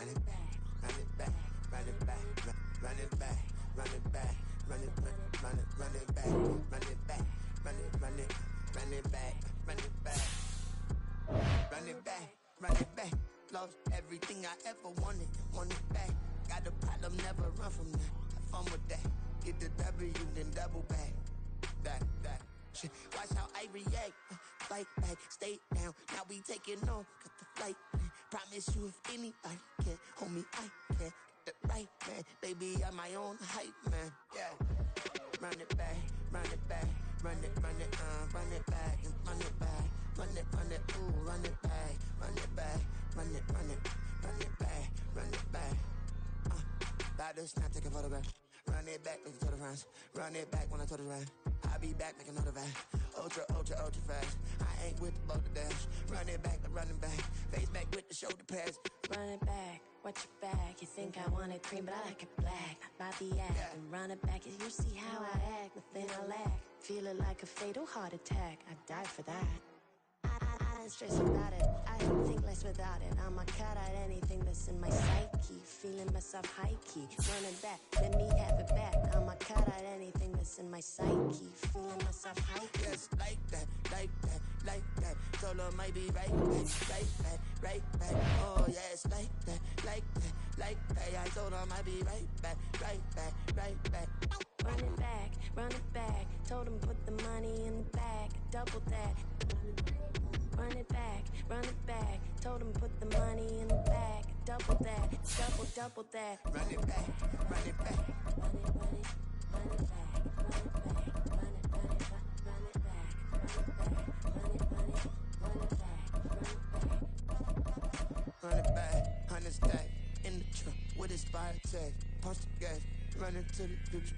run it back, run it back, run it back, run it back, run it back, run it back, run it back, run it back, run it back, run it back, run it back, run it back. Lost everything I ever wanted, want it back. Got a problem, never run from that. Have fun with that. Get the W, then double back. That. Shit. Watch how I react. Fight back, stay down. Now we taking off. Got the flight plan. Promise you if anybody can, homie, I can. Get the right man. Baby, I'm my own hype man. Yeah. Run it back, run it back. Run it back, and run it back. Run it, ooh, run it back. Run it back, run it back, run it back. About to snap, take a photograph. Run it back, make it to the front. Run it back when I told it right. I'll be back, make another back. Ultra fast. I ain't with the boat to dash. Run it back, running back. Face back with the shoulder pads. Run it back, watch your back. You think I want it cream, but I like it black. Not by the act. And run it back, you see how I act. Nothing I lack. Feel it like a fatal heart attack. I'd die for that. I don't stress about it. I think less without it. I'ma cut out anything that's in my psyche. Feeling myself high key. Run it back, let me have it back. I'ma cut out anything that's in my psyche. Feeling myself high key. Yes, like that. Solo might be right back. Oh yes, like that. I told him I'd be right back. Run it back. Told him put the money in the bag. Double that. Run it back. Told him put the money in the bag. Double that. Double that. Run it back. Run it back. Run it back, 100 stack in the trunk with his fire tag. Punch the gas, running to the future.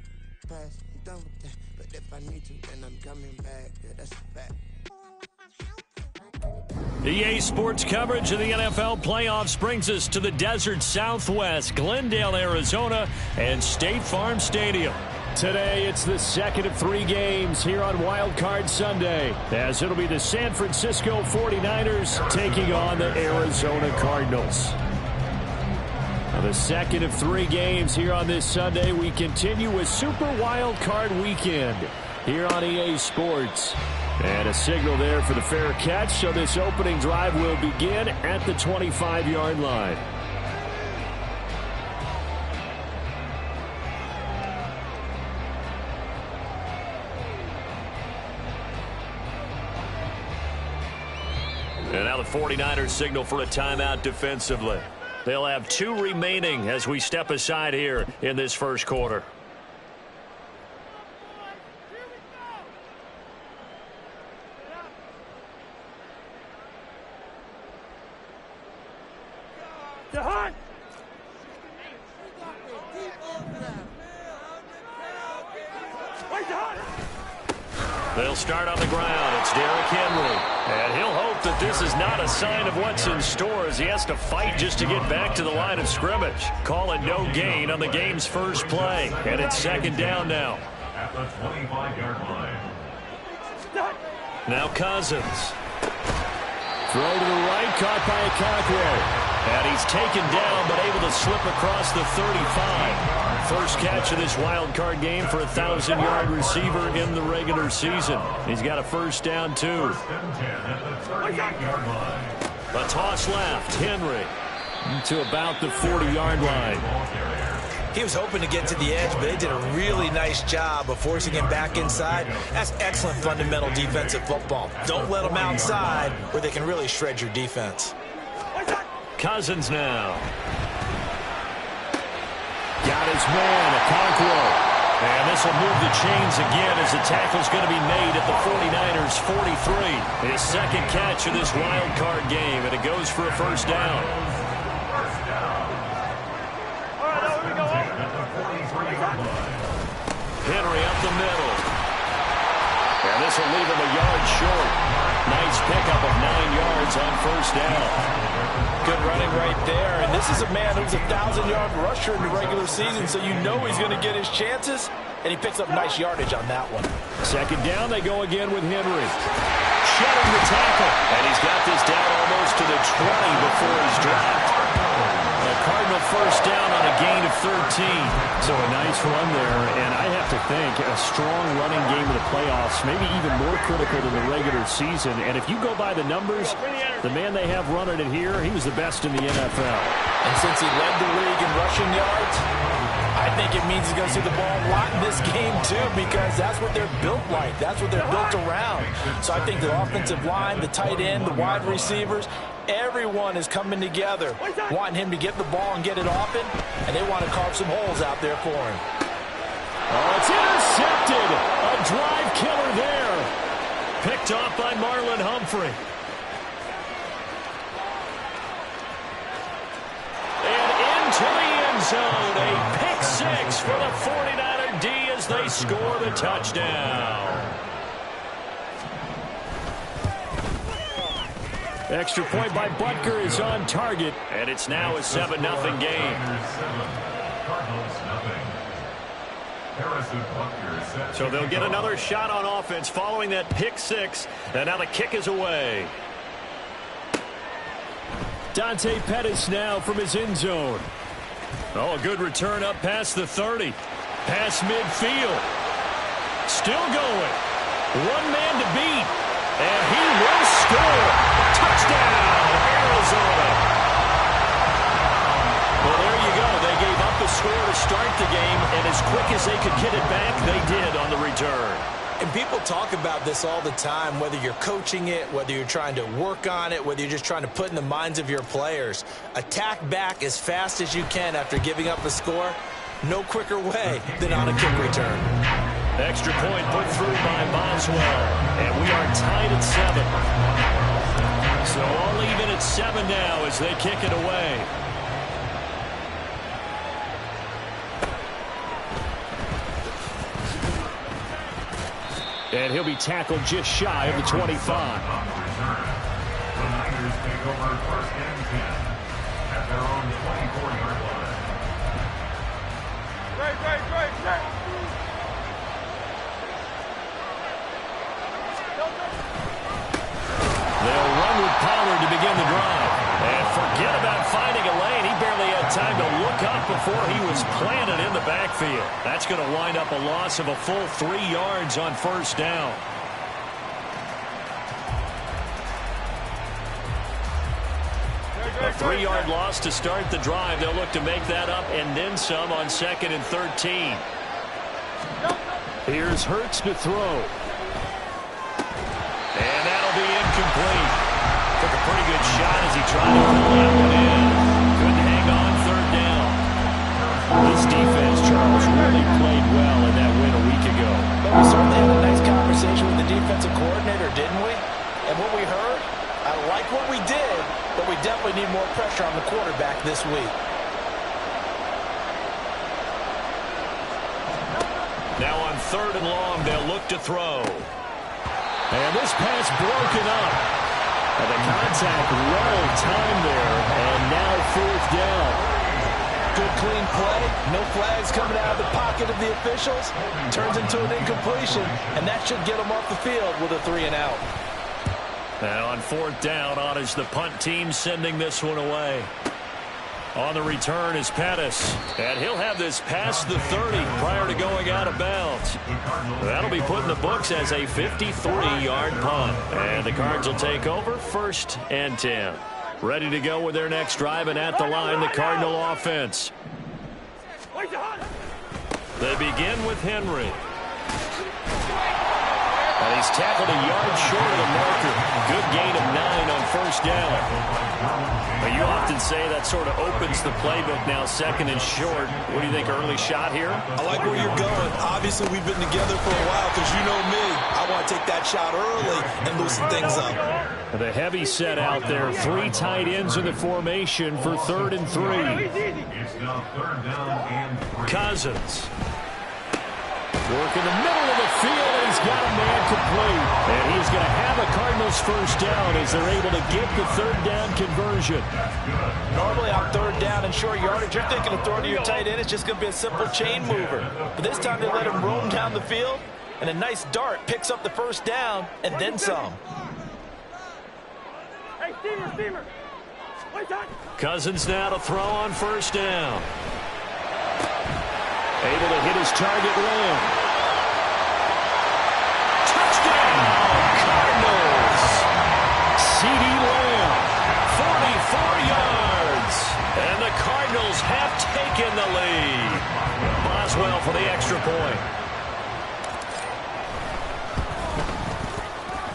Past, I'm done with that. But if I need to, then I'm coming back. Yeah, that's a fact. EA Sports coverage of the NFL playoffs brings us to the desert Southwest, Glendale, Arizona, and State Farm Stadium. Today, it's the second of 3 games here on Wild Card Sunday, as it'll be the San Francisco 49ers taking on the Arizona Cardinals. Now, the second of 3 games here on this Sunday, we continue with Super Wild Card Weekend here on EA Sports. And a signal there for the fair catch, so this opening drive will begin at the 25-yard line. And now the 49ers signal for a timeout defensively. They'll have 2 remaining as we step aside here in this first quarter. They'll start on the ground. It's Derrick Henry. And he'll hope that this is not a sign of what's in store as he has to fight just to get back to the line of scrimmage. Calling no gain on the game's first play. And it's second down now. At the 25-yard line. Now Cousins. Throw to the right, caught by Okonkwo. And he's taken down, but able to slip across the 35. First catch of this wild card game for a 1,000-yard receiver in the regular season. He's got a first down, too. First and 10 at the 38-yard line. A toss left, Henry to about the 40-yard line. He was hoping to get to the edge, but they did a really nice job of forcing him back inside. That's excellent fundamental defensive football. Don't let them outside where they can really shred your defense. Cousins now. Got his man, Okonkwo. And this will move the chains again as the tackle's going to be made at the 49ers 43. His second catch of this wild card game, and it goes for a first down. Henry up the middle. And this will leave him a yard short. Nice pickup of 9 yards on first down. Good running right there. And this is a man who's a 1,000-yard rusher in the regular season, so you know he's going to get his chances. And he picks up nice yardage on that one. Second down, they go again with Henry. Shedding the tackle. And he's got this down almost to the 20 before he's dropped. The Cardinals first down on a gain of 13. So a nice run there, and I have to think a strong running game in the playoffs, maybe even more critical than the regular season. And if you go by the numbers, the man they have running it here, he was the best in the NFL. And since he led the league in rushing yards, I think it means he's going to see the ball a lot in this game, too, because that's what they're built like. That's what they're built around. So I think the offensive line, the tight end, the wide receivers, everyone is coming together, wanting him to get the ball and get it often, and they want to carve some holes out there for him. Oh, it's intercepted. A drive killer there. Picked off by Marlon Humphrey. And into the end zone. A pick six for the 49er D as they score the touchdown. Extra point by Butker is on target, and it's now a 7-0 game. So they'll get another shot on offense following that pick six, and now the kick is away. Dante Pettis now from his end zone. Oh, a good return up past the 30. Past midfield. Still going. One man to beat. And he will score. Touchdown, Arizona. Well, there you go. They gave up the score to start the game, and as quick as they could get it back, they did on the return. And people talk about this all the time, whether you're coaching it, whether you're trying to work on it, whether you're just trying to put in the minds of your players. Attack back as fast as you can after giving up a score. No quicker way than on a kick return. Extra point put through by Boswell. And we are tied at 7. So all even at 7 now as they kick it away. And he'll be tackled just shy of the 25. The Niners take over first and 10 at their own 24-yard line. Right. They'll run with Pollard to begin the drive. And forget about finding a lane. He barely had time to look up before he was planted in the backfield. That's going to wind up a loss of a full 3 yards on first down. A 3-yard loss to start the drive. They'll look to make that up and then some on 2nd and 13. Here's Hurts to throw. And that'll be incomplete. Took a pretty good shot as he tried to pull that one in. Couldn't hang on 3rd down. This defense, Charles, really played well in that win a week ago. But we certainly had a nice conversation with the defensive coordinator, didn't we? And what we heard, I like what we did, but we definitely need more pressure on the quarterback this week. Now on 3rd and long, they'll look to throw. And this pass broken up. And the contact well timed there. And now 4th down. Good clean play. No flags coming out of the pocket of the officials. Turns into an incompletion. And that should get them off the field with a 3 and out. And on 4th down, on is the punt team sending this one away. On the return is Pettis. And he'll have this past the 30 prior to going out of bounds. That'll be put in the books as a 53-yard punt. And the Cards will take over 1st and 10. Ready to go with their next drive, and at the line, the Cardinal offense. They begin with Henry. And he's tackled a yard short of the marker. Good gain of 9 on 1st down. But you often say that sort of opens the playbook now, 2nd and short. What do you think, early shot here? I like where you're going. Obviously, we've been together for a while because you know me. I want to take that shot early and loosen things up. The heavy set out there. 3 tight ends in the formation for 3rd and 3. It's now 3rd down and 3. Cousins. Work in the middle of the field, and he's got a man complete. And he's going to have a Cardinals 1st down as they're able to get the 3rd down conversion. Normally on 3rd down and short yardage, you're thinking of throwing to your tight end. It's just going to be a simple chain mover. But this time they let him roam down the field, and a nice dart picks up the 1st down and then some. Hey, Steamer! Cousins now to throw on first down. Able to hit his target Lamb. Touchdown, Cardinals. CeeDee Lamb, 44 yards. And the Cardinals have taken the lead. Boswell for the extra point.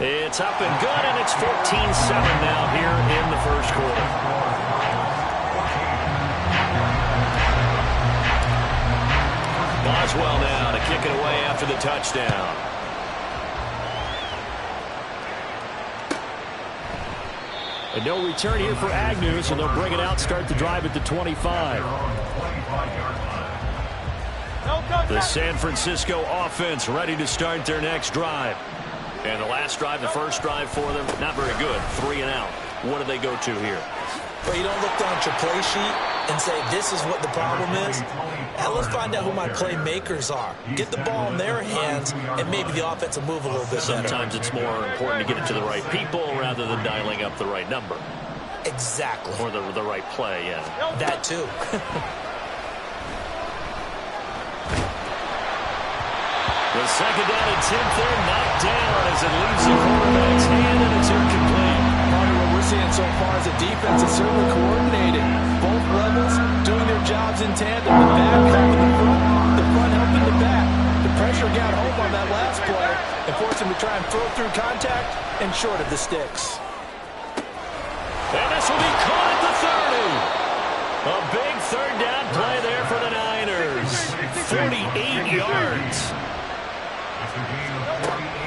It's up and good, and it's 14-7 now here in the first quarter. Boswell now to kick it away after the touchdown. And no return here for Agnew, so they'll bring it out, start the drive at the 25. The San Francisco offense ready to start their next drive. And the last drive, the first drive for them, not very good. 3 and out. What do they go to here? Well, you don't look down at your play sheet and say, this is what the problem is. Now let's find out who my playmakers are. Get the ball in their hands, and maybe the offense will move a little bit better. Sometimes it's more important to get it to the right people rather than dialing up the right number. Exactly. Or the right play, yeah. That too. The second down and 10th there, knocked down as it leaves the quarterback's hand, and it's incomplete. Part of what we're seeing so far is the defense is certainly coordinated. Both levels doing their jobs in tandem. The back helping the front helping the back. The pressure got home on that last play and forced him to try and throw through contact and short of the sticks. And this will be caught at the 30. A big third down play there for the Niners. 48 yards.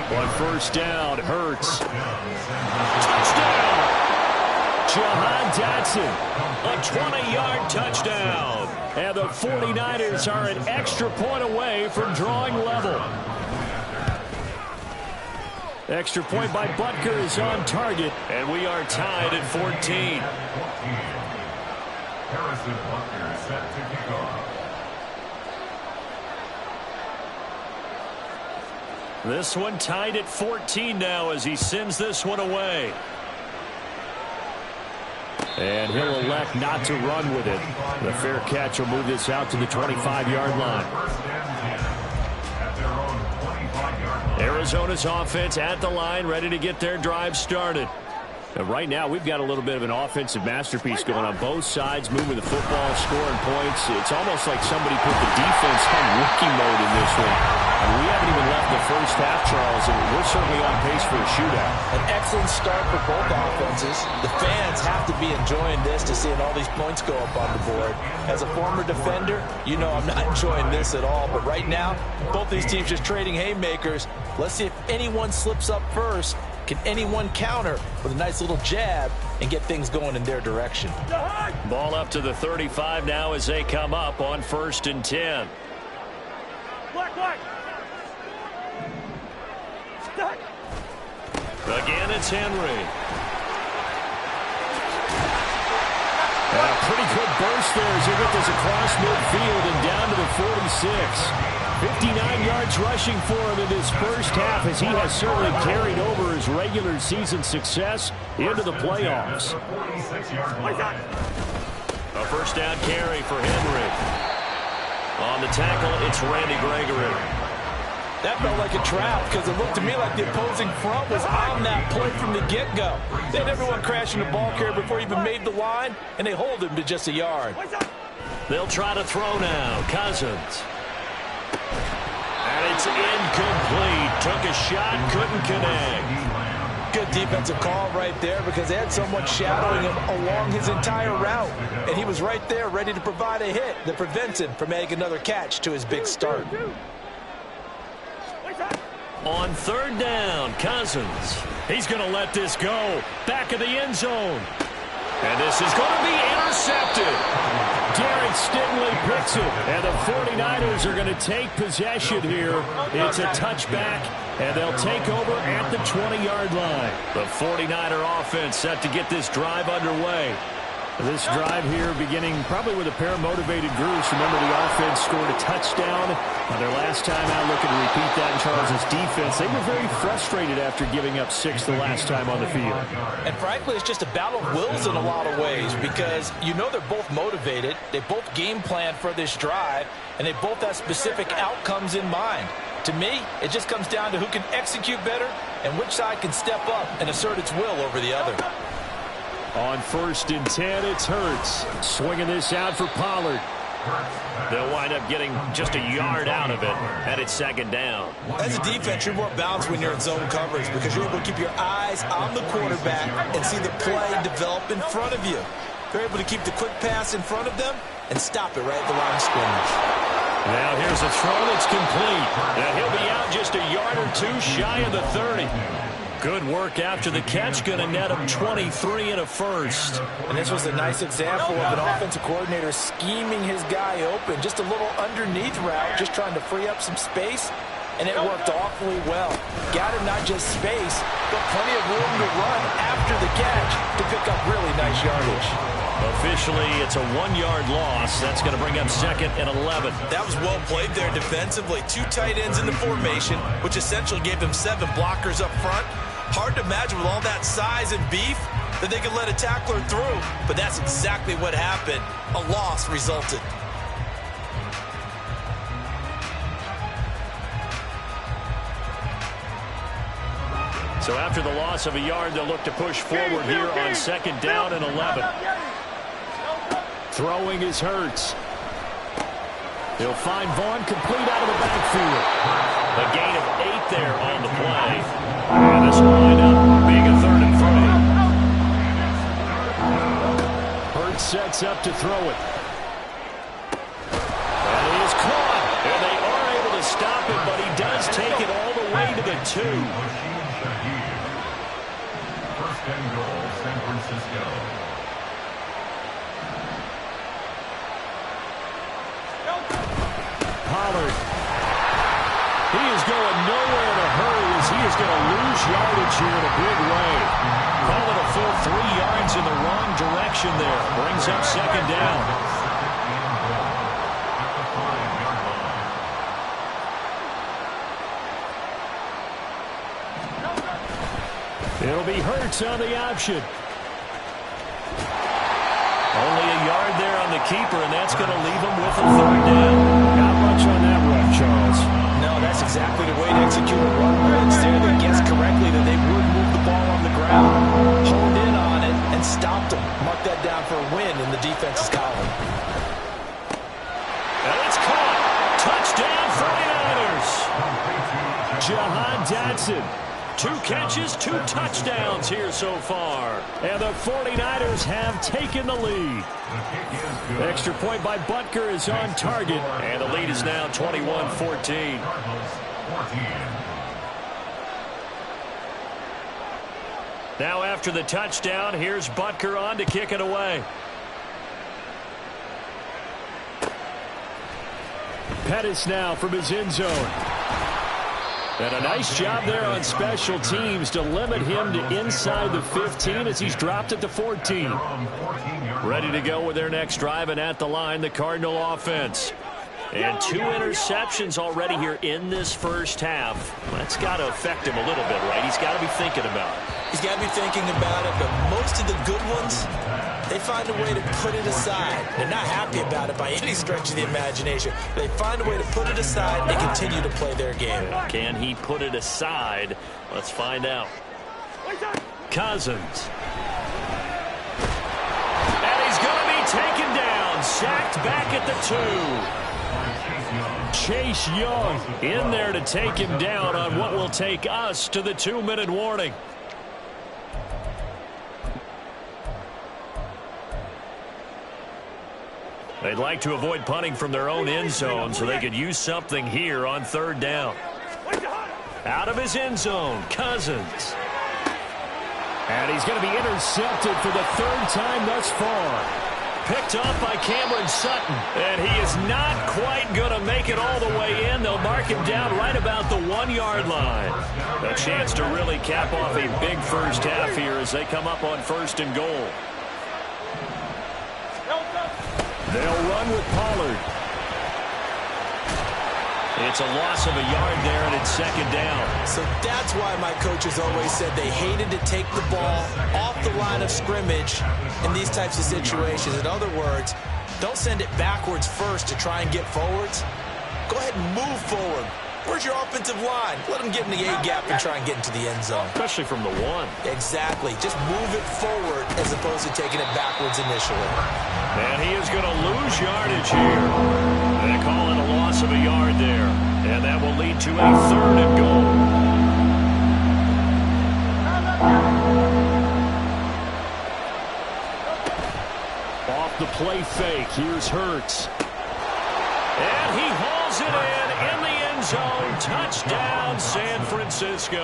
On first down, Hurts. Touchdown! Jahan Dotson, a 20-yard touchdown. And the 49ers are an extra point away from drawing level. Extra point by Butker is on target, and we are tied at 14. Harrison Butker set to kick off. This one tied at 14 now as he sends this one away. And he'll elect not to run with it. The fair catch will move this out to the 25-yard line. Arizona's offense at the line, ready to get their drive started. And right now, we've got a little bit of an offensive masterpiece going on both sides, moving the football, scoring points. It's almost like somebody put the defense on rookie mode in this one. And we haven't even left the first half, Charles, and we're certainly on pace for a shootout. An excellent start for both offenses. The fans have to be enjoying this to seeing all these points go up on the board. As a former defender, you know I'm not enjoying this at all. But right now, both these teams just trading haymakers. Let's see if anyone slips up first. Can anyone counter with a nice little jab and get things going in their direction? Ball up to the 35 now as they come up on 1st and 10. Again, it's Henry. And a pretty good burst there as he gets this across midfield and down to the 46. 59 yards rushing for him in this first half as he has certainly carried over his regular season success into the playoffs. A first down carry for Henry. On the tackle, it's Randy Gregory. That felt like a trap because it looked to me like the opposing front was on that play from the get-go. They had everyone crashing the ball carrier before he even made the line, and they hold him to just a yard. They'll try to throw now. Cousins. And it's incomplete. Took a shot, couldn't connect. Good defensive call right there because they had someone shadowing him along his entire route. And he was right there ready to provide a hit that prevents him from making another catch to his big start. On third down, Cousins. He's going to let this go. Back of the end zone. And this is going to be intercepted. Derek Stingley picks it. And the 49ers are going to take possession here. It's a touchback, and they'll take over at the 20-yard line. The 49er offense set to get this drive underway. This drive here beginning probably with a pair of motivated groups. Remember, the offense scored a touchdown on their last time out. Looking to repeat that in Charles' defense. They were very frustrated after giving up 6 the last time on the field. And frankly, it's just a battle of wills in a lot of ways because you know they're both motivated. They both game plan for this drive, and they both have specific outcomes in mind. To me, it just comes down to who can execute better and which side can step up and assert its will over the other. On 1st and 10, it's Hurts. Swinging this out for Pollard. They'll wind up getting just a yard out of it, and it's 2nd down. As a defense, you're more balanced when you're in zone coverage because you're able to keep your eyes on the quarterback and see the play develop in front of you. They're able to keep the quick pass in front of them and stop it right at the line of scrimmage. Now here's a throw that's complete. And he'll be out just a yard or 2 shy of the 30. Good work after the catch. Going to net him 23 and a first. And this was a nice example of an offensive coordinator scheming his guy open. Just a little underneath route, just trying to free up some space. And it worked awfully well. Got him not just space, but plenty of room to run after the catch to pick up really nice yardage. Officially, it's a 1-yard loss. That's going to bring up 2nd and 11. That was well played there defensively. 2 tight ends in the formation, which essentially gave them 7 blockers up front. Hard to imagine with all that size and beef that they could let a tackler through, but that's exactly what happened. A loss resulted. So after the loss of a yard, they'll look to push forward here on 2nd down and 11. Throwing is Hurts. He'll find Vaughn complete out of the backfield. A gain of 8 there on the play. And this will wind up being a 3rd and 3. Hurts sets up to throw it. And he is caught. And they are able to stop him, but he does take it all the way to the 2. 1st and goal, San Francisco. Pollard. He is going nowhere in a hurry as he is going to lose yardage here in a big way. Call it a full 3 yards in the wrong direction there. Brings up 2nd down. It'll be Hurts on the option. Only a yard there on the keeper, and that's going to leave him with a 3rd down. Not much on that run, Charles. No, that's exactly the way to execute a run blitz there. They guessed correctly that they would move the ball on the ground, honed in on it, and stopped them. Mark that down for a win in the defense's column. And it's caught. Touchdown, 49ers. Jahan Dotson. 2 catches, 2 touchdowns here so far. And the 49ers have taken the lead. Extra point by Butker is on target. And the lead is now 21-14. Now after the touchdown, here's Butker on to kick it away. Pettis now from his end zone. And a nice job there on special teams to limit him to inside the 15 as he's dropped at the 14. Ready to go with their next drive, and at the line, the Cardinal offense. And 2 interceptions already here in this first half. That's got to affect him a little bit, right? He's got to be thinking about it. He's got to be thinking about it, but most of the good ones, they find a way to put it aside. They're not happy about it by any stretch of the imagination. They find a way to put it aside and continue to play their game. Can he put it aside? Let's find out. Cousins. And he's going to be taken down. Sacked back at the 2. Chase Young in there to take him down on what will take us to the 2-minute warning. They'd like to avoid punting from their own end zone so they could use something here on 3rd down. Out of his end zone, Cousins. And he's going to be intercepted for the 3rd time thus far. Picked off by Cameron Sutton. And he is not quite going to make it all the way in. They'll mark him down right about the 1-yard line. A chance to really cap off a big first half here as they come up on 1st and goal. They'll run with Pollard. It's a loss of a yard there, and it's second down. So that's why my coaches always said they hated to take the ball off the line of scrimmage in these types of situations. In other words, don't send it backwards first to try and get forwards. Go ahead and move forward. Where's your offensive line? Let them get in the A-gap and try and get into the end zone. Especially from the 1. Exactly. Just move it forward as opposed to taking it backwards initially. And he is going to lose yardage here. They call it a loss of a yard there. And that will lead to a 3rd and goal. Off the play fake. Here's Hurts. And he hauls it in the end zone. Touchdown, San Francisco.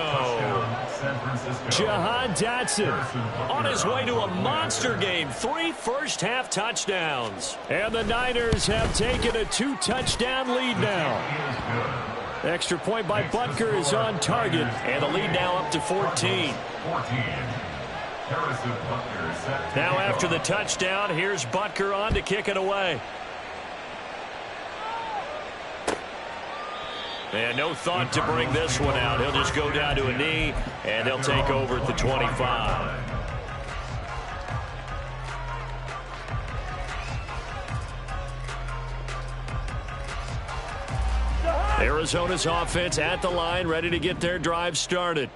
Jahan Dotson on his way to a monster game. 3 first-half touchdowns. And the Niners have taken a 2-touchdown lead now. Extra point by Butker is on target. And the lead now up to 14. Now after the touchdown, here's Butker on to kick it away. And no thought to bring this one out. He'll just go down to a knee, and they'll take over at the 25. Arizona's offense at the line, ready to get their drive started.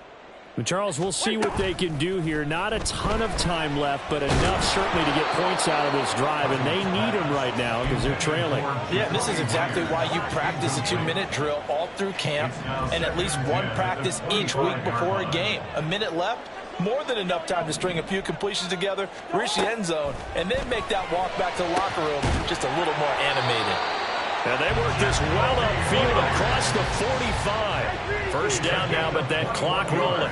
Charles, we'll see what they can do here. Not a ton of time left, but enough certainly to get points out of this drive, and they need them right now because they're trailing. Yeah, this is exactly why you practice a 2-minute drill all through camp and at least one practice each week before a game. A minute left, more than enough time to string a few completions together, reach the end zone, and then make that walk back to the locker room just a little more animated. And they work this well upfield across the 45. First down now, but that clock rolling.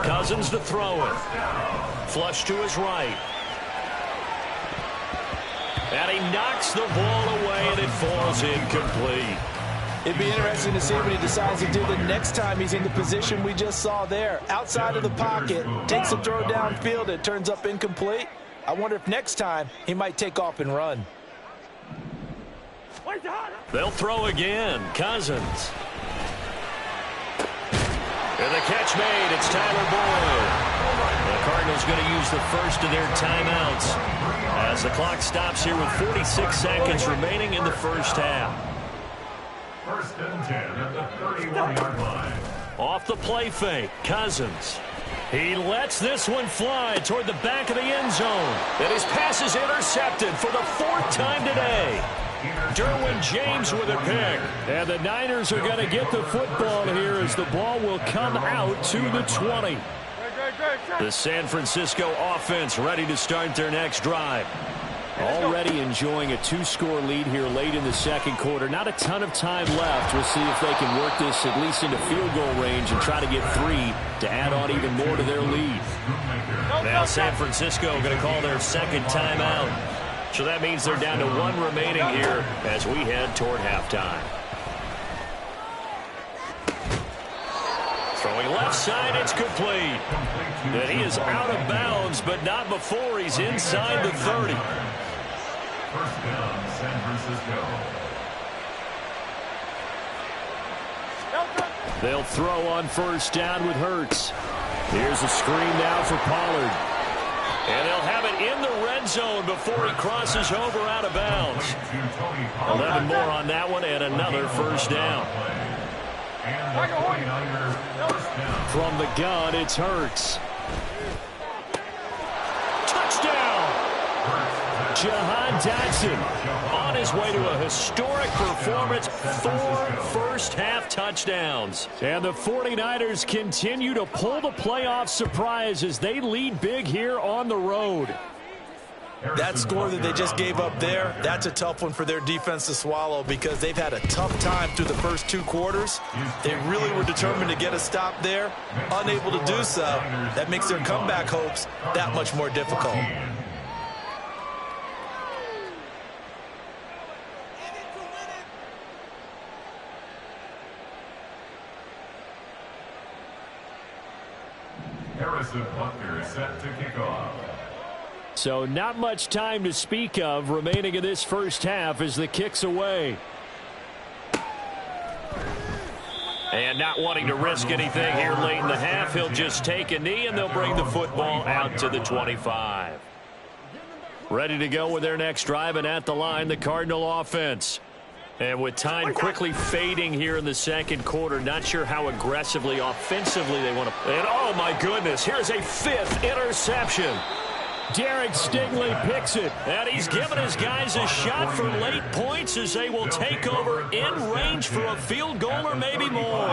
Cousins to throw it. Flush to his right. And he knocks the ball away, and it falls incomplete. It'd be interesting to see what he decides to do the next time he's in the position we just saw there. Outside of the pocket, takes a throw downfield, it turns up incomplete. I wonder if next time he might take off and run. They'll throw again. Cousins. And the catch made. It's Tyler Boyd. The Cardinals going to use the first of their timeouts as the clock stops here with 46 seconds remaining in the first half. 1st and 10 at the 31-yard line. Off the play fake. Cousins. He lets this one fly toward the back of the end zone. And his pass is intercepted for the 4th time today. Derwin James with a pick. And the Niners are going to get the football here as the ball will come out to the 20. The San Francisco offense ready to start their next drive. Already enjoying a 2-score lead here late in the second quarter. Not a ton of time left. We'll see if they can work this at least into field goal range and try to get 3 to add on even more to their lead. Now San Francisco going to call their second timeout. So that means they're down to 1 remaining here as we head toward halftime. Throwing left side, it's complete. And he is out of bounds, but not before he's inside the 30. 1st down, San Francisco. They'll throw on 1st down with Hurts. Here's a screen now for Pollard. And they'll have it in the red zone before he crosses over out of bounds. 11 more on that one and another 1st down. From the gun, it's Hurts. Touchdown! Jahan Dotson on his way to a historic performance. 4 first-half touchdowns. And the 49ers continue to pull the playoff surprise as they lead big here on the road. That score that they just gave up there, that's a tough one for their defense to swallow because they've had a tough time through the first 2 quarters. They really were determined to get a stop there, unable to do so. That makes their comeback hopes that much more difficult. Harrison Butker is set to kick off. So not much time to speak of remaining in this first half as the kick's away. And not wanting to risk anything here late in the half, he'll just take a knee and they'll bring the football out to the 25. Ready to go with their next drive, and at the line, the Cardinal offense. And with time quickly fading here in the second quarter, not sure how aggressively, offensively they want to. And oh my goodness, here's a 5th interception. Derek Stingley picks it, and he's given his guys a shot for late points as they will take over in range for a field goal or maybe more.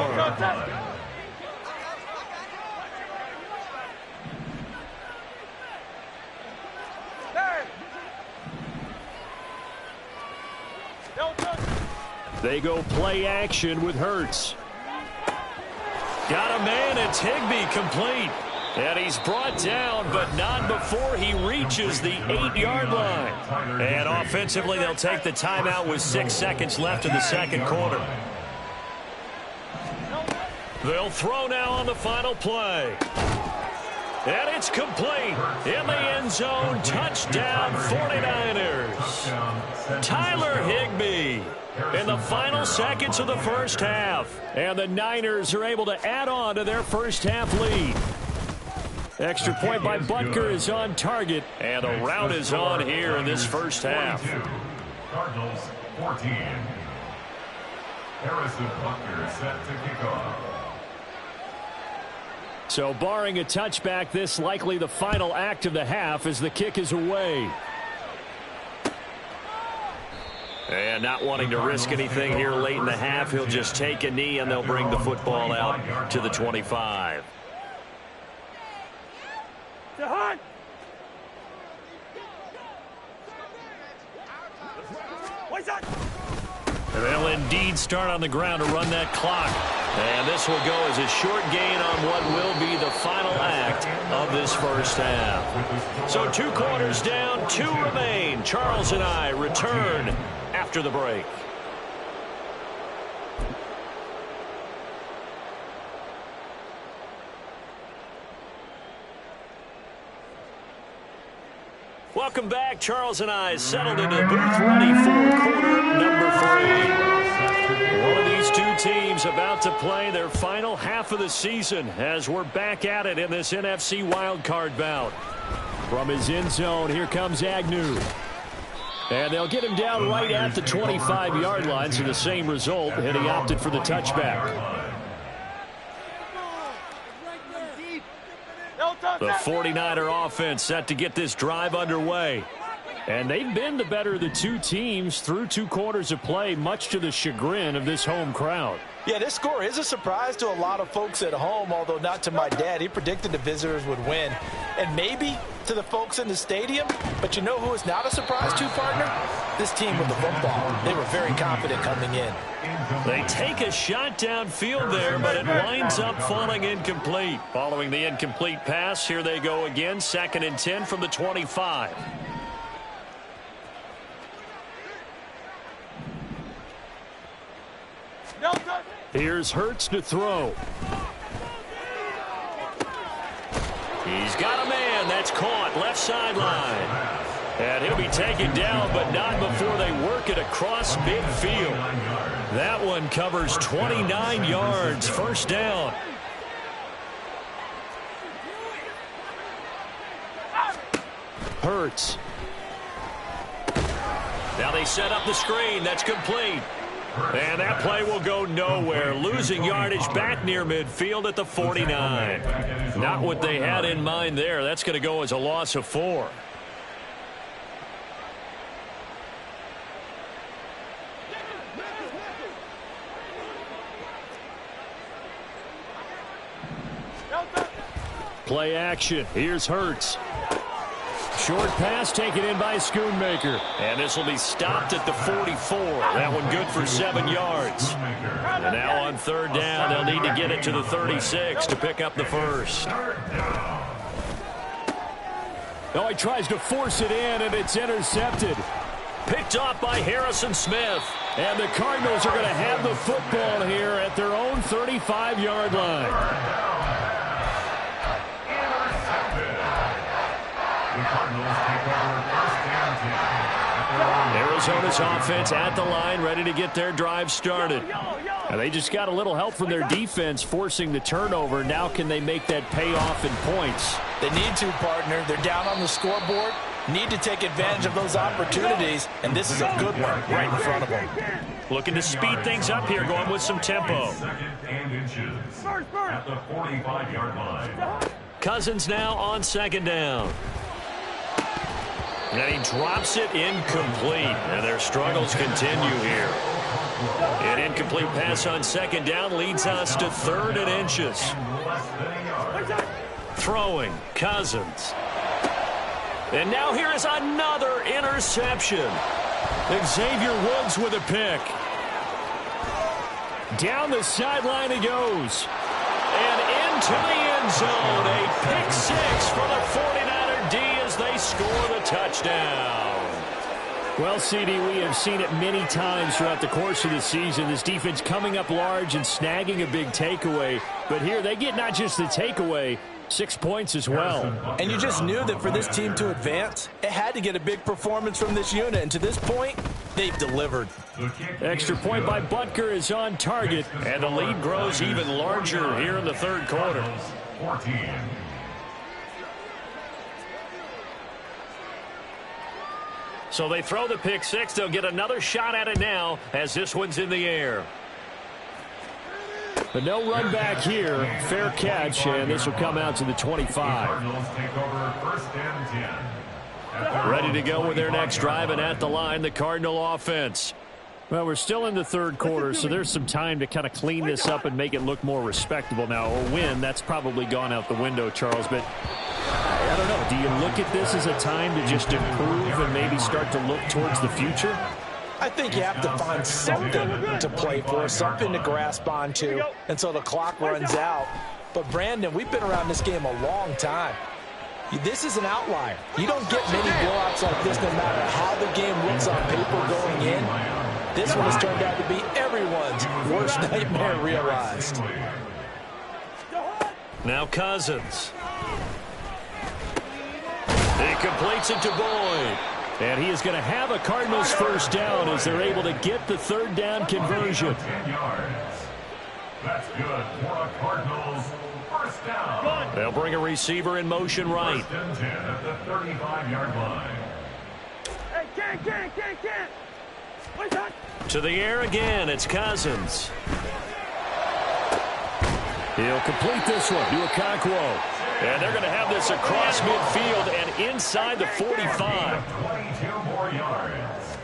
They go play action with Hurts. Got a man, it's Higbee complete. And he's brought down, but not before he reaches the 8-yard line. And offensively, they'll take the timeout with 6 seconds left in the second quarter. They'll throw now on the final play. And it's complete. In the end zone, touchdown 49ers. Tyler Higbee in the final seconds of the first half. And the Niners are able to add on to their first half lead. Extra point by Butker is on target, and the route is on here in this first half. Cardinals 14. Harrison Butker set to kick off. So barring a touchback, this likely the final act of the half as the kick is away. And not wanting to risk anything here late in the half, he'll just take a knee and they'll bring the football out to the 25. And they'll indeed start on the ground to run that clock. And this will go as a short gain on what will be the final act of this first half. So 2 quarters down, 2 remain. Charles and I return after the break. Welcome back. Charles and I settled into the booth ready for quarter number 3. One of these two teams about to play their final half of the season as we're back at it in this NFC wildcard bout. From his end zone, here comes Agnew. And they'll get him down right at the 25-yard line, so the same result, and he opted for the touchback. The 49er offense set to get this drive underway. And they've been the better of the two teams through 2 quarters of play, much to the chagrin of this home crowd. Yeah, this score is a surprise to a lot of folks at home, although not to my dad. He predicted the visitors would win. And maybe to the folks in the stadium, but you know who is not a surprise to, partner? This team with the football. They were very confident coming in. They take a shot downfield there, but it winds up falling incomplete. Following the incomplete pass, here they go again, 2nd and 10 from the 25. Here's Hurts to throw. He's got a man. That's caught. Left sideline. And he'll be taken down, but not before they work it across midfield. That one covers 29 yards. First down. Hurts. Now they set up the screen. That's complete. And that play will go nowhere. Losing yardage back near midfield at the 49. Not what they had in mind there. That's going to go as a loss of 4. Play action. Here's Hurts. Short pass taken in by Schoonmaker. And this will be stopped at the 44. That one good for 7 yards. And now on 3rd down, they'll need to get it to the 36 to pick up the first. Oh, he tries to force it in, and it's intercepted. Picked off by Harrison Smith. And the Cardinals are going to have the football here at their own 35-yard line. The Cardinals take Arizona's offense at the line, ready to get their drive started. And they just got a little help from their defense forcing the turnover. Now can they make that pay off in points? They need to, partner. They're down on the scoreboard. Need to take advantage of those opportunities, and this is a good one right in front of them. Looking to speed things up here, going with some tempo. Second and inches at the 45-yard line. Cousins now on second down. And he drops it incomplete. And their struggles continue here. An incomplete pass on second down leads us to 3rd and inches. Throwing, Cousins. And now here is another interception. Xavier Woods with a pick. Down the sideline he goes. And into the end zone. A pick 6 for the 49er D as they score the touchdown. Well, CD, we have seen it many times throughout the course of the season. This defense coming up large and snagging a big takeaway. But here they get not just the takeaway, 6 points as well. And you just knew that for this team to advance, it had to get a big performance from this unit. And to this point, they've delivered. Extra point by Butker is on target. And the lead grows even larger here in the 3rd quarter. 14. So they throw the pick 6. They'll get another shot at it now as this one's in the air. But no run back here. Fair catch, and this will come out to the 25. Cardinals take over 1st and 10. Ready to go with their next drive, and at the line, the Cardinal offense. Well, we're still in the 3rd quarter, so there's some time to kind of clean this up and make it look more respectable now. A win, that's probably gone out the window, Charles, but I don't know. Do you look at this as a time to just improve and maybe start to look towards the future? I think you have to find something to play for, something to grasp onto until the clock runs out. But, Brandon, we've been around this game a long time. This is an outlier. You don't get many blowouts like this no matter how the game looks on paper going in. This one has turned out to be everyone's worst nightmare realized. Now Cousins. He completes it to Boyd. And he is going to have a Cardinals first down as they're able to get the 3rd down conversion. 10 yards. That's good for a Cardinals first down. They'll bring a receiver in motion right. 1st and 10 at the 35-yard line. To the air again, it's Cousins. He'll complete this one to Okonkwo. And they're going to have this across midfield and inside the 45. 22 more yards.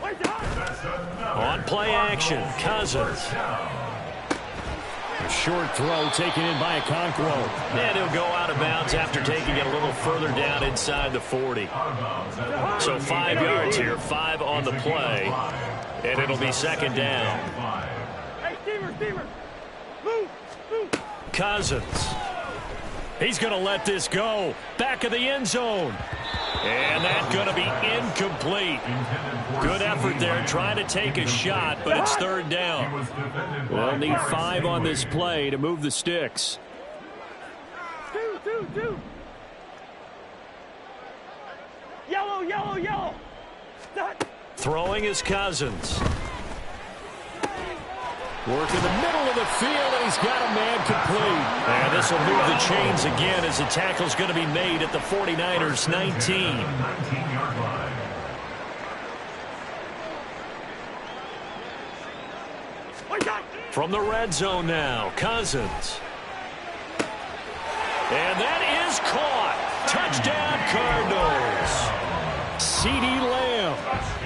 On play action, Cousins. A short throw taken in by Okonkwo. And he'll go out of bounds after taking it a little further down inside the 40. So 5 yards here, 5 on the play. And it'll be 2nd down. Cousins. He's going to let this go. Back of the end zone. And that's going to be incomplete. Good effort there trying to take a shot, but it's 3rd down. They'll need 5 on this play to move the sticks. 2. Yellow. Throwing is Cousins. Work in the middle of the field, and he's got a man complete. And this will move the chains again as the tackle's going to be made at the 49ers' 19. 19-yard line. From the red zone now, Cousins. And that is caught. Touchdown, Cardinals. CeeDee Lamb,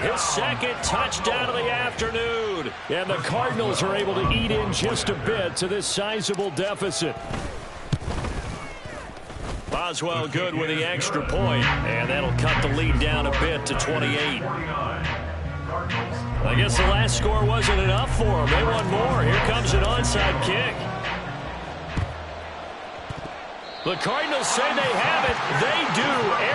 his 2nd touchdown of the afternoon. And the Cardinals are able to eat in just a bit to this sizable deficit. Boswell good with the extra point, and that'll cut the lead down a bit to 28. I guess the last score wasn't enough for them. They want more. Here comes an onside kick. The Cardinals say they have it. They do.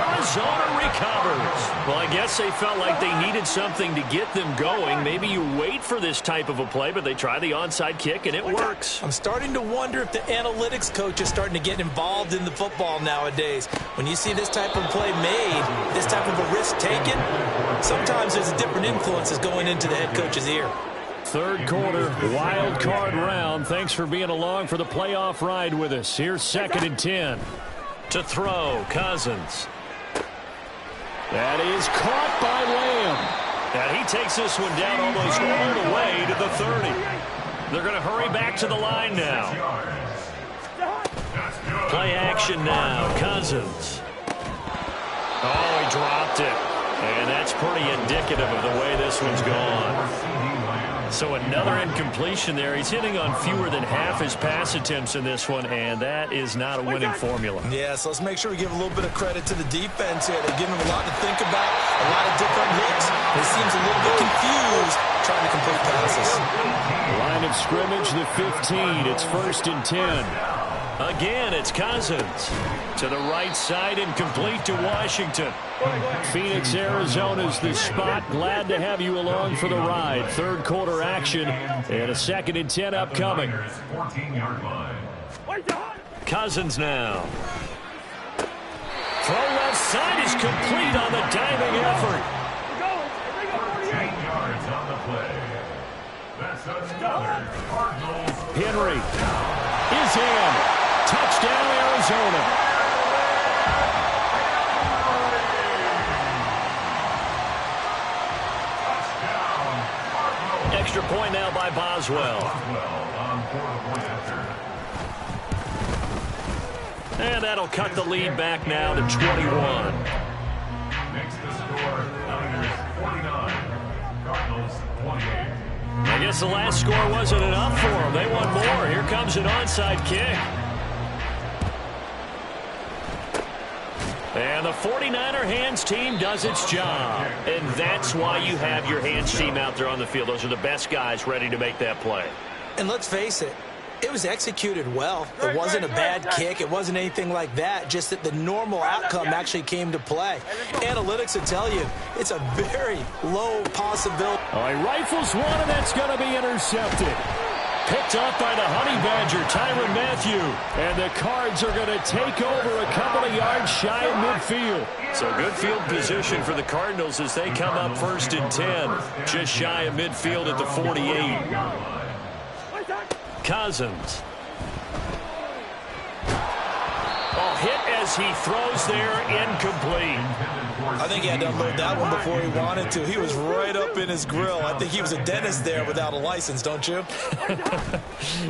Arizona recovers. Well, I guess they felt like they needed something to get them going. Maybe you wait for this type of a play, but they try the onside kick, and it works. I'm starting to wonder if the analytics coach is starting to get involved in the football nowadays. When you see this type of play made, this type of a risk taken, sometimes there's a different influences going into the head coach's ear. Third quarter, wild card round. Thanks for being along for the playoff ride with us. Here's 2nd and 10. To throw, Cousins. That is caught by Lamb. And he takes this one down almost all the way to the 30. They're going to hurry back to the line now. Play action now, Cousins. Oh, he dropped it. And that's pretty indicative of the way this one's gone. So another incompletion there. He's hitting on fewer than half his pass attempts in this one, and that is not a winning formula. Yeah, so let's make sure we give a little bit of credit to the defense here. They're giving him a lot to think about, a lot of different looks. He seems a little bit confused trying to complete passes. Line of scrimmage, the 15. It's 1st and 10. Again, it's Cousins. To the right side and complete to Washington. Phoenix, Arizona's the spot. Glad to have you along for the ride. Third quarter action and a 2nd and 10 upcoming. 14-yard line. Cousins now. Throw left side is complete on the diving effort. 14 yards on the play. That's another Cardinals. Henry is in. Touchdown, Arizona. Extra point now by Boswell. And that'll cut the lead back now to 21. Makes the score Niners 49, Cardinals 28. I guess the last score wasn't enough for them. They want more. Here comes an onside kick. And the 49er hands team does its job. And that's why you have your hands team out there on the field. Those are the best guys ready to make that play. And let's face it, it was executed well. It wasn't a bad kick. It wasn't anything like that. Just that the normal outcome actually came to play. Analytics will tell you it's a very low possibility. Oh, he rifles one, and that's going to be intercepted. Picked up by the Honey Badger, Tyrann Mathieu. And the Cards are going to take over a couple of yards shy of midfield. So good field position for the Cardinals as they come up 1st and 10. Just shy of midfield at the 48. Cousins. Oh, hit as he throws there, incomplete. I think he had to unload that one before he wanted to. He was right up in his grill. I think he was a dentist there without a license, don't you?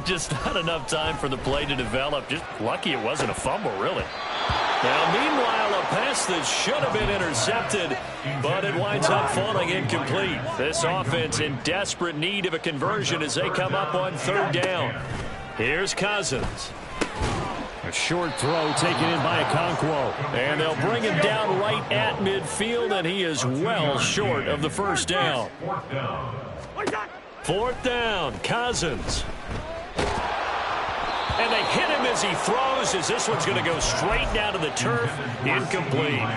Just not enough time for the play to develop. Just lucky it wasn't a fumble, really. Now, meanwhile, a pass that should have been intercepted, but it winds up falling incomplete. This offense in desperate need of a conversion as they come up on 3rd down. Here's Cousins. A short throw taken in by Okonkwo. And they'll bring him down right at midfield, and he is well short of the 1st down. 4th down, Cousins. And they hit him as he throws, as this one's going to go straight down to the turf. Incomplete.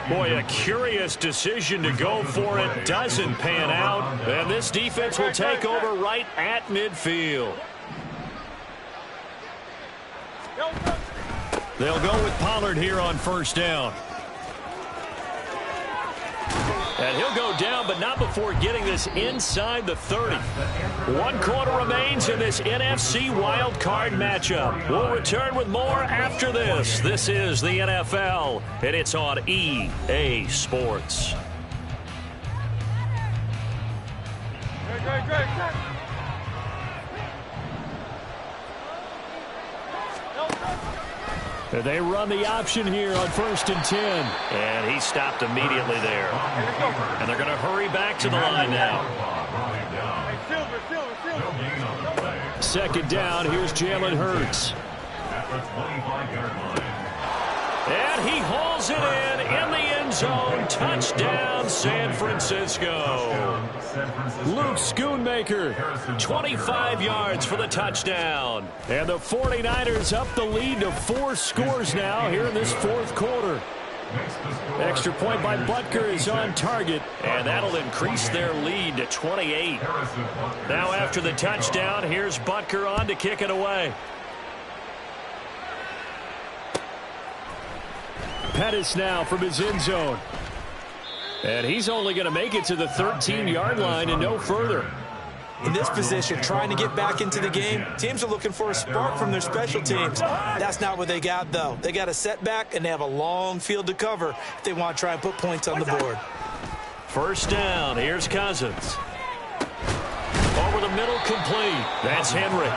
Boy, a curious decision to go for it. Doesn't pan out. And this defense will take over right at midfield. They'll go with Pollard here on 1st down. And he'll go down, but not before getting this inside the 30. 1 quarter remains in this NFC wild card matchup. We'll return with more after this. This is the NFL, and it's on EA Sports. Great. They run the option here on 1st and 10. And he stopped immediately there. And they're going to hurry back to the line now. 2nd down, here's Jalen Hurts. And he hauls it in the end zone. Touchdown, San Francisco. Luke Schoonmaker, 25 yards for the touchdown. And the 49ers up the lead to 4 scores now here in this fourth quarter. Extra point by Butker is on target, and that'll increase their lead to 28. Now after the touchdown, here's Butker on to kick it away. Pettis now from his end zone. And he's only going to make it to the 13-yard line and no further. In this position, trying to get back into the game, teams are looking for a spark from their special teams. That's not what they got, though. They got a setback, and they have a long field to cover if they want to try and put points on the board. First down, here's Cousins. Over the middle, complete. That's Henry.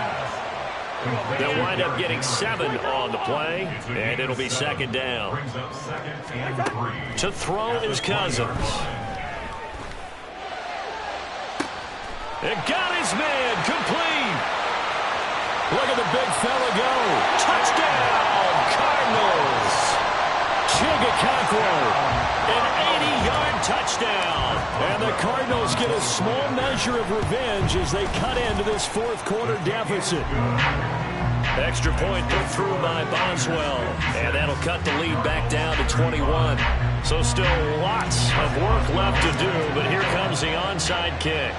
They'll wind up getting 7 on the play, and it'll be second down. To throw is Cousins. It got his man, complete. Look at the big fella go. Touchdown, Cardinals. Chigakakwo, an 80-yard touchdown. And the Cardinals get a small measure of revenge as they cut into this fourth quarter deficit. Extra point put through by Boswell. And that'll cut the lead back down to 21. So still lots of work left to do, but here comes the onside kick.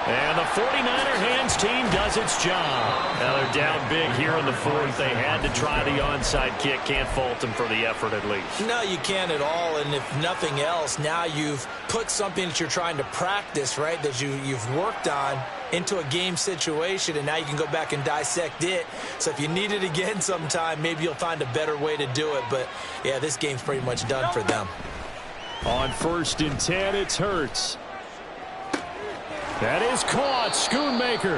And the 49er hands team does its job. Now they're down big here in the fourth. They had to try the onside kick. Can't fault them for the effort at least. No, you can't at all. And if nothing else, now you've put something that you're trying to practice, right, that you've worked on into a game situation, and now you can go back and dissect it. So if you need it again sometime, maybe you'll find a better way to do it. But, yeah, this game's pretty much done for them. On 1st and 10, it's Hurts. That is caught, Schoonmaker.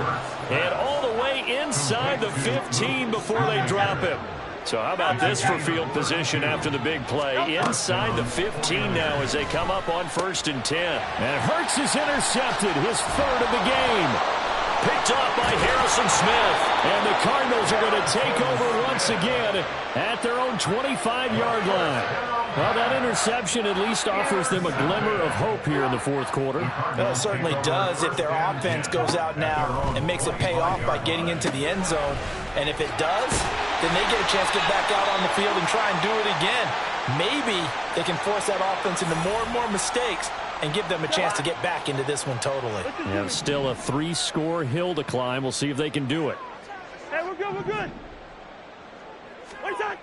And all the way inside the 15 before they drop him. So how about this for field position after the big play? Inside the 15 now as they come up on 1st and 10. And Hurts is intercepted, his 3rd of the game. Picked up by Harrison Smith. And the Cardinals are going to take over once again at their own 25-yard line. Well, that interception at least offers them a glimmer of hope here in the fourth quarter. Well, it certainly does if their offense goes out now and makes it pay off by getting into the end zone. And if it does, then they get a chance to get back out on the field and try and do it again. Maybe they can force that offense into more and more mistakes and give them a chance to get back into this one totally. Yeah, still a 3-score hill to climb. We'll see if they can do it. Hey, we're good, we're good. Wait a sec.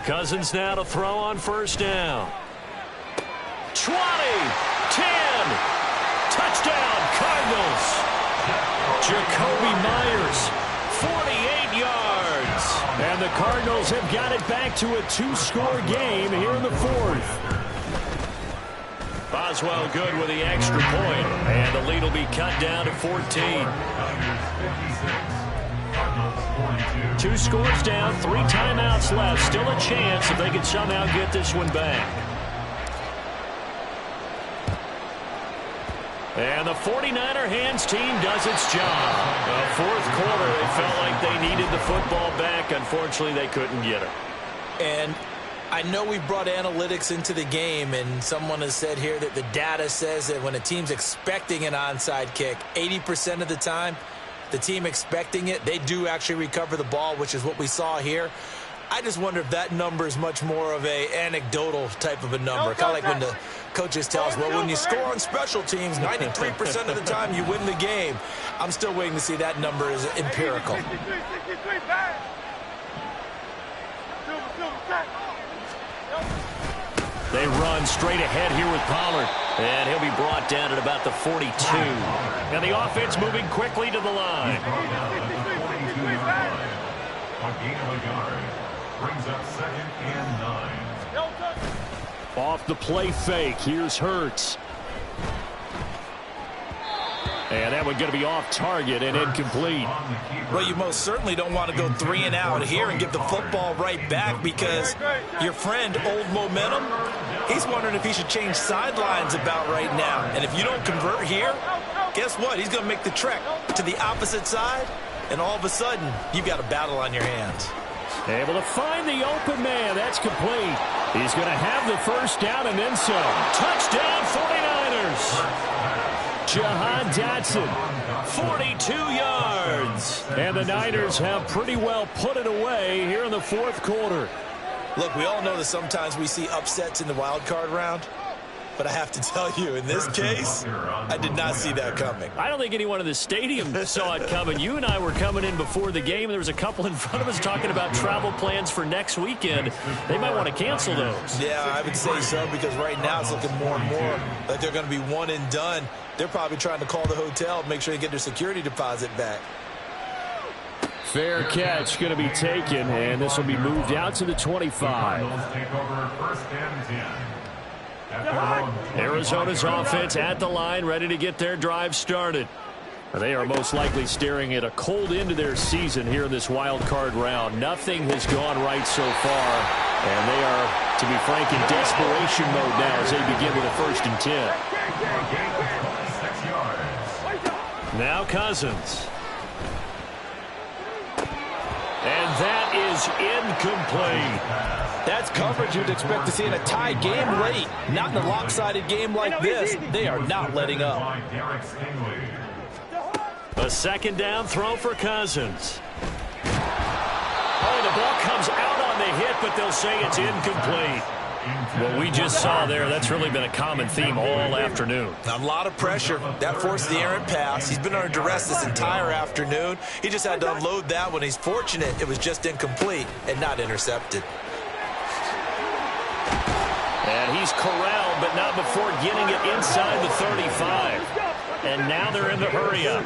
Cousins now to throw on 1st down. 20, 10, touchdown Cardinals. Jacoby Myers, 48 yards. And the Cardinals have got it back to a 2-score game here in the fourth. Boswell good with the extra point, and the lead will be cut down to 14. 2 scores down, 3 timeouts left. Still a chance if they can somehow get this one back. And the 49er hands team does its job. The fourth quarter, they felt like they needed the football back. Unfortunately, they couldn't get it. And I know we brought analytics into the game, and someone has said here that the data says that when a team's expecting an onside kick, 80% of the time, the team expecting it, they do actually recover the ball, which is what we saw here. I just wonder if that number is much more of a anecdotal type of a number. Kind of like when the coaches tell us, well, when you score on special teams, 93% of the time you win the game. I'm still waiting to see that number is empirical. They run straight ahead here with Pollard. And he'll be brought down at about the 42. And the offense moving quickly to the line. A gain of a yard brings up 2nd and 9. Off the play fake, here's Hurts. And that one's going to be off target and incomplete. Well, you most certainly don't want to go 3 and out here and give the football right back, because your friend, Old Momentum, he's wondering if he should change sidelines about right now. And if you don't convert here, guess what? He's going to make the trek to the opposite side, and all of a sudden, you've got a battle on your hands. Able to find the open man. That's complete. He's going to have the first down and then some. Touchdown 49ers. Jahan Dotson, 42 yards. And the Niners have pretty well put it away here in the fourth quarter. Look, we all know that sometimes we see upsets in the wild card round. But I have to tell you, in this case, I did not see that coming. I don't think anyone in the stadium saw it coming. You and I were coming in before the game. There was a couple in front of us talking about travel plans for next weekend. They might want to cancel those. Yeah, I would say so, because right now it's looking more and more like they're going to be one and done. They're probably trying to call the hotel, make sure they get their security deposit back. Fair catch going to be taken, and this will be moved out to the 25. Take over first and 10. Arizona's offense at the line, ready to get their drive started. They are most likely staring at a cold end to their season here in this wild card round. Nothing has gone right so far, and they are, to be frank, in desperation mode now as they begin with a 1st and 10. Now Cousins. And that is incomplete. That's coverage you'd expect to see in a tie game late. Not in a lopsided game like this. They are not letting up. A 2nd down throw for Cousins. Oh, the ball comes out on the hit, but they'll say it's incomplete. What we just saw there, that's really been a common theme all afternoon. A lot of pressure. That forced the errant pass. He's been under duress this entire afternoon. He just had to unload that one. He's fortunate it was just incomplete and not intercepted. And he's corralled, but not before getting it inside the 35. And now they're in the hurry-up.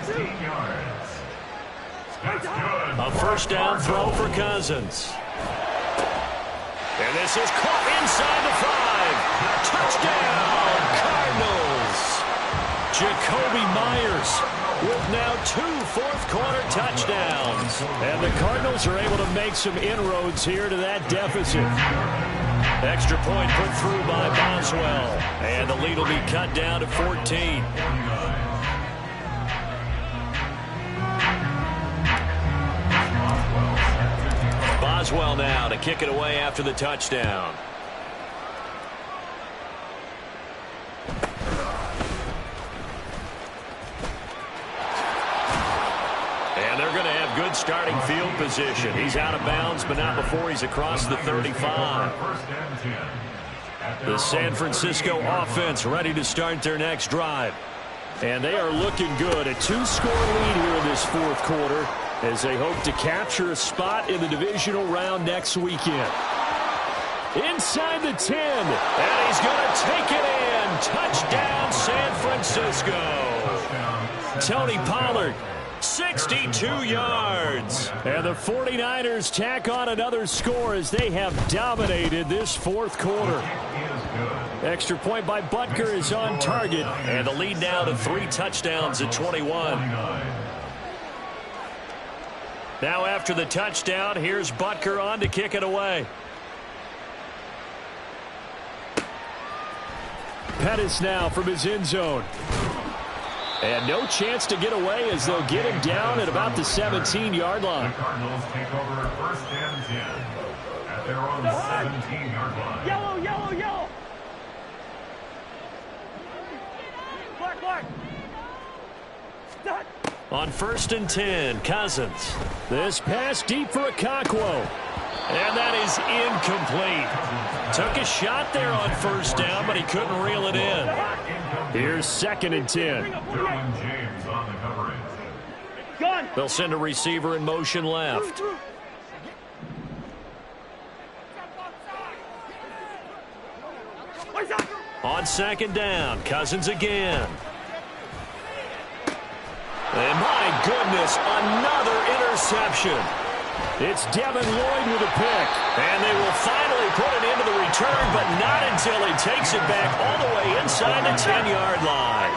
A 1st down throw for Cousins. And this is caught inside the 5. Touchdown, Cardinals. Jakobi Meyers with now 2 fourth-quarter touchdowns. And the Cardinals are able to make some inroads here to that deficit. Extra point put through by Boswell. And the lead will be cut down to 14. Boswell now to kick it away after the touchdown. And they're going to have good starting field position. He's out of bounds, but not before he's across the 35. The San Francisco offense ready to start their next drive. And they are looking good. A 2-score lead here in this fourth quarter as they hope to capture a spot in the divisional round next weekend. Inside the 10, and he's going to take it in. Touchdown, San Francisco. Tony Pollard, 62 yards. And the 49ers tack on another score as they have dominated this fourth quarter. Extra point by Butker is on target, and the lead now to 3 touchdowns at 21. Now after the touchdown, here's Butker on to kick it away. Pettis now from his end zone. And no chance to get away as they'll get him down at about the 17-yard line. The Cardinals take over first and 10 at their own 17-yard line. Yellow, yellow, yellow. Black, black. Dot. On 1st and 10, Cousins. This pass deep for Okonkwo. And that is incomplete. Took a shot there on 1st down, but he couldn't reel it in. Here's 2nd and 10. Derwin James on the coverage. Gun. They'll send a receiver in motion left. On 2nd down, Cousins again. And my goodness, another interception. It's Devin Lloyd with a pick. And they will finally put an end to the return, but not until he takes it back all the way inside the 10-yard line.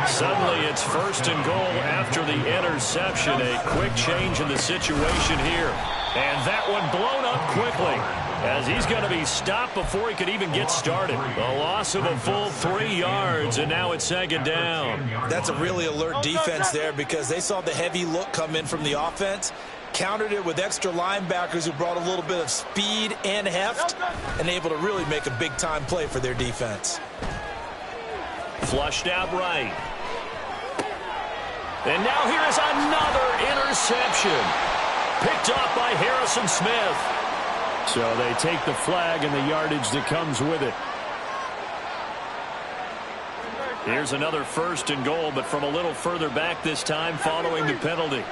Suddenly it's 1st and goal after the interception. A quick change in the situation here. And that one blown up quickly as he's going to be stopped before he could even get started. A loss of a full 3 yards, and now it's 2nd down. That's a really alert defense there because they saw the heavy look come in from the offense. countered it with extra linebackers who brought a little bit of speed and heft and able to really make a big-time play for their defense. Flushed out right. And now here is another interception. Picked off by Harrison Smith. So they take the flag and the yardage that comes with it. Here's another 1st and goal, but from a little further back this time following the penalty.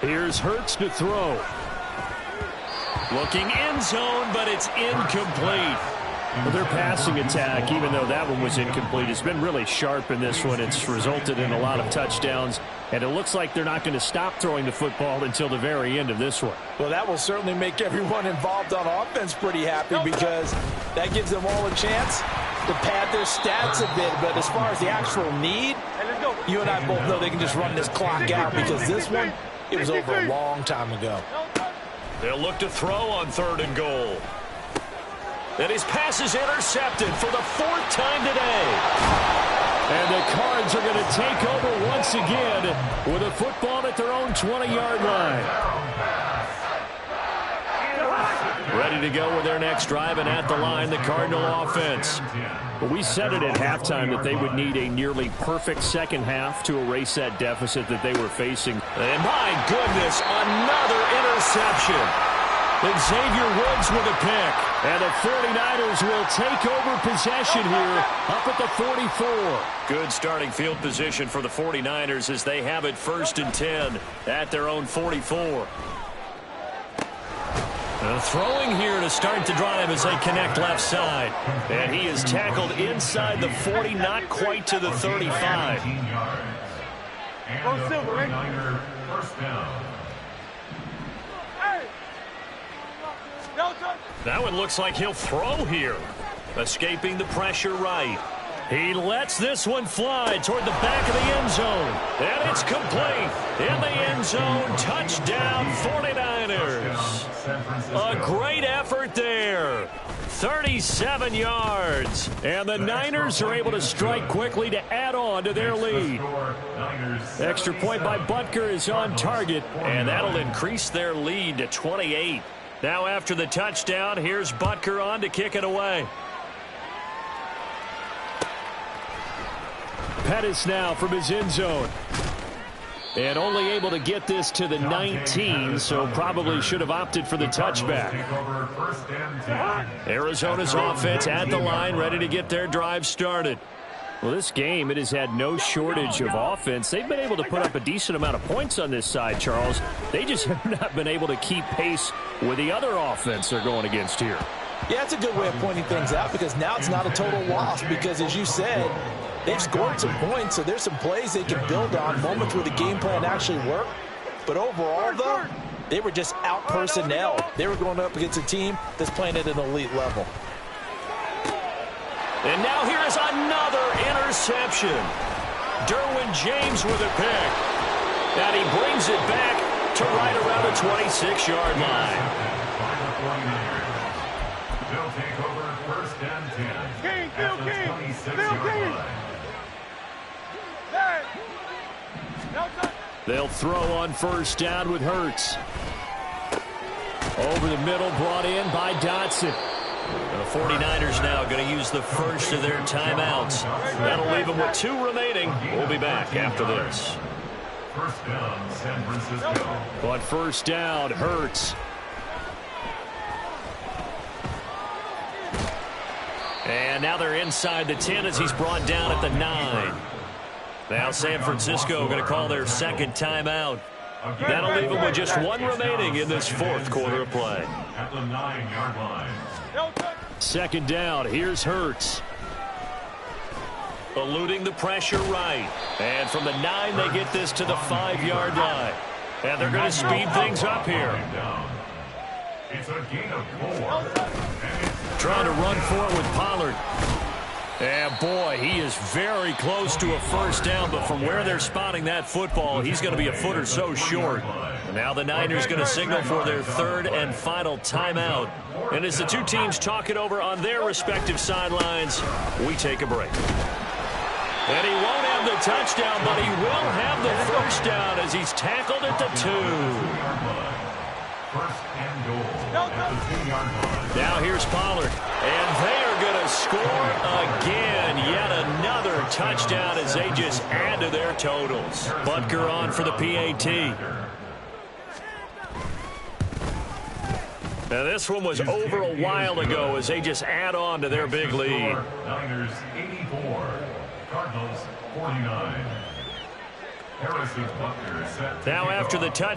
Here's Hurts to throw. Looking end zone, but it's incomplete. Well, their passing attack, even though that one was incomplete, has been really sharp in this one. It's resulted in a lot of touchdowns, and it looks like they're not going to stop throwing the football until the very end of this one. Well, that will certainly make everyone involved on offense pretty happy because that gives them all a chance to pad their stats a bit. But as far as the actual need, you and I both know they can just run this clock out because this one, it was over a long time ago. They'll look to throw on 3rd and goal. And his pass is intercepted for the 4th time today. And the Cards are going to take over once again with a football at their own 20-yard line. Ready to go with their next drive, and at the line, the Cardinal offense. Well, we said it at halftime that they would need a nearly perfect second half to erase that deficit that they were facing. And my goodness, another interception. And Xavier Woods with a pick. And the 49ers will take over possession here up at the 44. Good starting field position for the 49ers as they have it 1st and 10 at their own 44. Throwing here to start the drive as they connect left side. And he is tackled inside the 40, not quite to the 35. And the 49er 1st down. That one looks like he'll throw here. Escaping the pressure right. He lets this one fly toward the back of the end zone. And it's complete. In the end zone, touchdown 49ers. A great effort there. 37 yards. And the Niners are able to strike quickly to add on to their lead. Extra point by Butker is on target. And that'll increase their lead to 28. Now after the touchdown, here's Butker on to kick it away. Pettis now from his end zone. And only able to get this to the 19, so probably should have opted for the touchback. Arizona's offense at the line, ready to get their drive started. Well, this game, it has had no shortage of offense. They've been able to put up a decent amount of points on this side, Charles. They just have not been able to keep pace with the other offense they're going against here. Yeah, it's a good way of pointing things out because now it's not a total loss because, as you said, they've scored some points, so there's some plays they can build on, moments where the game plan actually worked. But overall, though, they were just out-personnel. They were going up against a team that's playing at an elite level. And now here is another interception. Derwin James with a pick. And he brings it back to right around the 26-yard line. They'll take over 1st and 10. Phil King. They'll throw on 1st down with Hurts. Over the middle, brought in by Dotson. The 49ers now going to use the first of their timeouts. That'll leave them with 2 remaining. We'll be back after this. 1st down, San Francisco. But 1st down, Hurts. And now they're inside the 10 as he's brought down at the 9. Now San Francisco going to call their 2nd timeout. That'll leave them with just 1 remaining in this 4th quarter of play. At the 9-yard line. 2nd down, here's Hurts. Eluding the pressure right. And from the 9, they get this to the 5-yard line. And they're going to speed things up here. It's a gain of 4. Trying to run for it with Pollard. And boy, he is very close to a 1st down, but from where they're spotting that football, he's going to be a foot or so short. Now the Niners going to signal for their 3rd and final timeout. And as the 2 teams talk it over on their respective sidelines, we take a break. And he won't have the touchdown, but he will have the first down as he's tackled at the 2. First and goal at the 2-yard line. Now here's Pollard, and they are going to score again. Yet another touchdown as they just add to their totals. Butker on for the PAT. Now this one was over a while ago as they just add on to their big lead. Niners 84, Cardinals 49. Harrison Butker set. Now after the touchdown.